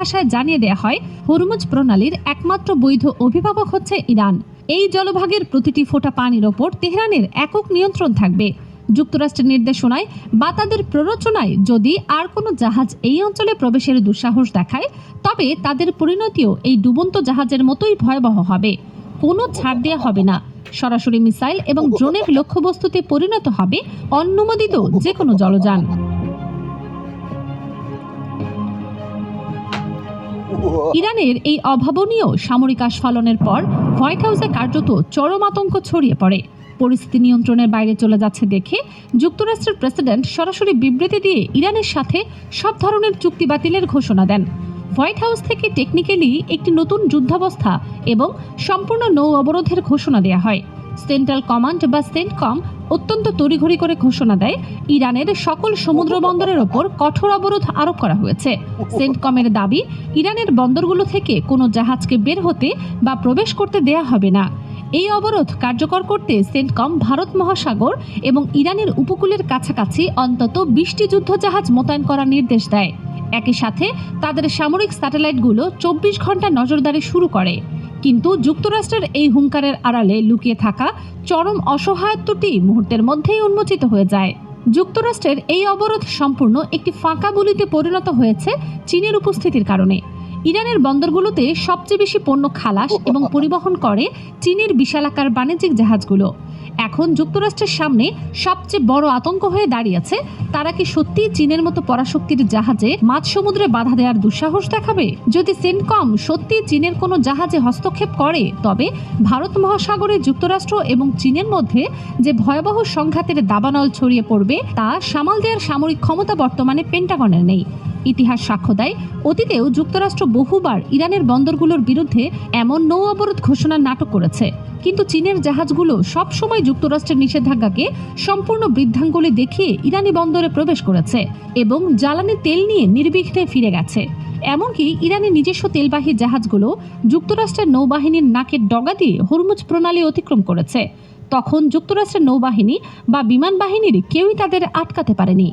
ভাষায় জানিয়ে দেয়া হয়, হরমুজ প্রণালীর একমাত্র বৈধ অভিভাবক হচ্ছে ইরান। এই জলভাগের প্রতিটি ফোঁটা পানির ওপর তেহরানের একক নিয়ন্ত্রণ থাকবে। যুক্তরাষ্ট্রের নির্দেশনায় বা তাদের প্ররোচনায় যদি আর কোনো জাহাজ এই অঞ্চলে প্রবেশের দুঃসাহস দেখায়, তবে তাদের পরিণতিও এই ডুবন্ত জাহাজের মতোই ভয়াবহ হবে। কোনো ছাড় দেওয়া হবে না। সরাসরি মিসাইল এবং ড্রোনের লক্ষ্যবস্তুতে পরিণত হবে অনুমোদিত যে কোনো জলযান। ইরানের এই অভাবনীয় সামরিক আস্ফালনের পর হোয়াইট হাউসে কার্যত চরম আতঙ্ক ছড়িয়ে পড়ে। পরিস্থিতি নিয়ন্ত্রণের বাইরে চলে যাচ্ছে দেখে যুক্তরাষ্ট্রের প্রেসিডেন্ট সরাসরি বিবৃতি দিয়ে ইরানের সাথে সব ধরনের চুক্তি বাতিলের ঘোষণা দেন। হোয়াইট হাউস থেকে টেকনিক্যালি একটি নতুন যুদ্ধাবস্থা এবং সম্পূর্ণ নৌ অবরোধের ঘোষণা দেওয়া হয়। সেন্ট্রাল কমান্ড বা সেন্টকম অত্যন্ত তড়িঘড়ি করে ঘোষণা দেয়, ইরানের সকল সমুদ্র বন্দরের ওপর কঠোর অবরোধ আরোপ করা হয়েছে। সেন্টকমের দাবি, ইরানের বন্দরগুলো থেকে কোনো জাহাজকে বের হতে বা প্রবেশ করতে দেয়া হবে না। এই অবরোধ কার্যকর করতে সেন্টকম ভারত মহাসাগর এবং ইরানের উপকূলের কাছাকাছি অন্তত 20টি যুদ্ধজাহাজ মোতায়েন করার নির্দেশ দেয়। একই সাথে তাদের সামরিক স্যাটেলাইটগুলো 24 ঘন্টা নজরদারি শুরু করে। কিন্তু যুক্তরাষ্ট্রের এই হুঙ্কারের আড়ালে লুকিয়ে থাকা চরম অসহায়ত্বটি মুহূর্তের মধ্যেই উন্মোচিত হয়ে যায়। যুক্তরাষ্ট্রের এই অবরোধ সম্পূর্ণ একটি ফাঁকা বুলিতে পরিণত হয়েছে চীনের উপস্থিতির কারণে। ইরানের বন্দরগুলোতে সবচেয়ে বেশি পণ্য খালাস এবং পরিবহন করে চীনের বিশালাকার বাণিজ্যিক জাহাজগুলো। এখন যুক্তরাষ্ট্রের সামনে সবচেয়ে বড় আতঙ্ক হয়ে দাঁড়িয়েছে, তারা কি সত্যি চীনের মতো পরাশক্তির জাহাজে মাঝ সমুদ্রে বাধা দেওয়ার দুঃসাহস দেখাবে? যদি সেন্টকম সত্যি চীনের কোনো জাহাজে হস্তক্ষেপ করে, তবে ভারত মহাসাগরে যুক্তরাষ্ট্র এবং চীনের মধ্যে যে ভয়াবহ সংঘাতের দাবানল ছড়িয়ে পড়বে, তা সামাল দেওয়ার সামরিক ক্ষমতা বর্তমানে পেন্টাগনের নেই। ইতিহাস সাক্ষ্য দেয়, অতীতেও যুক্তরাষ্ট্র বহুবার ইরানের বন্দরগুলোর বিরুদ্ধে এমন নৌ অবরোধ ঘোষণার নাটক করেছে, কিন্তু চীনের জাহাজগুলো সবসময় যুক্তরাষ্ট্রের নিষেধাজ্ঞাকে সম্পূর্ণ বৃদ্ধাঙ্গুলি দেখিয়ে ইরানি বন্দরে প্রবেশ করেছে এবং জ্বালানি তেল নিয়ে নির্বিঘ্নে ফিরে গেছে। এমনকি ইরানের নিজস্ব তেলবাহী জাহাজগুলো যুক্তরাষ্ট্রের নৌবাহিনীর নাকের ডগা দিয়ে হরমুজ প্রণালী অতিক্রম করেছে। তখন যুক্তরাষ্ট্রের নৌবাহিনী বা বিমান বাহিনীর কেউই তাদের আটকাতে পারেনি।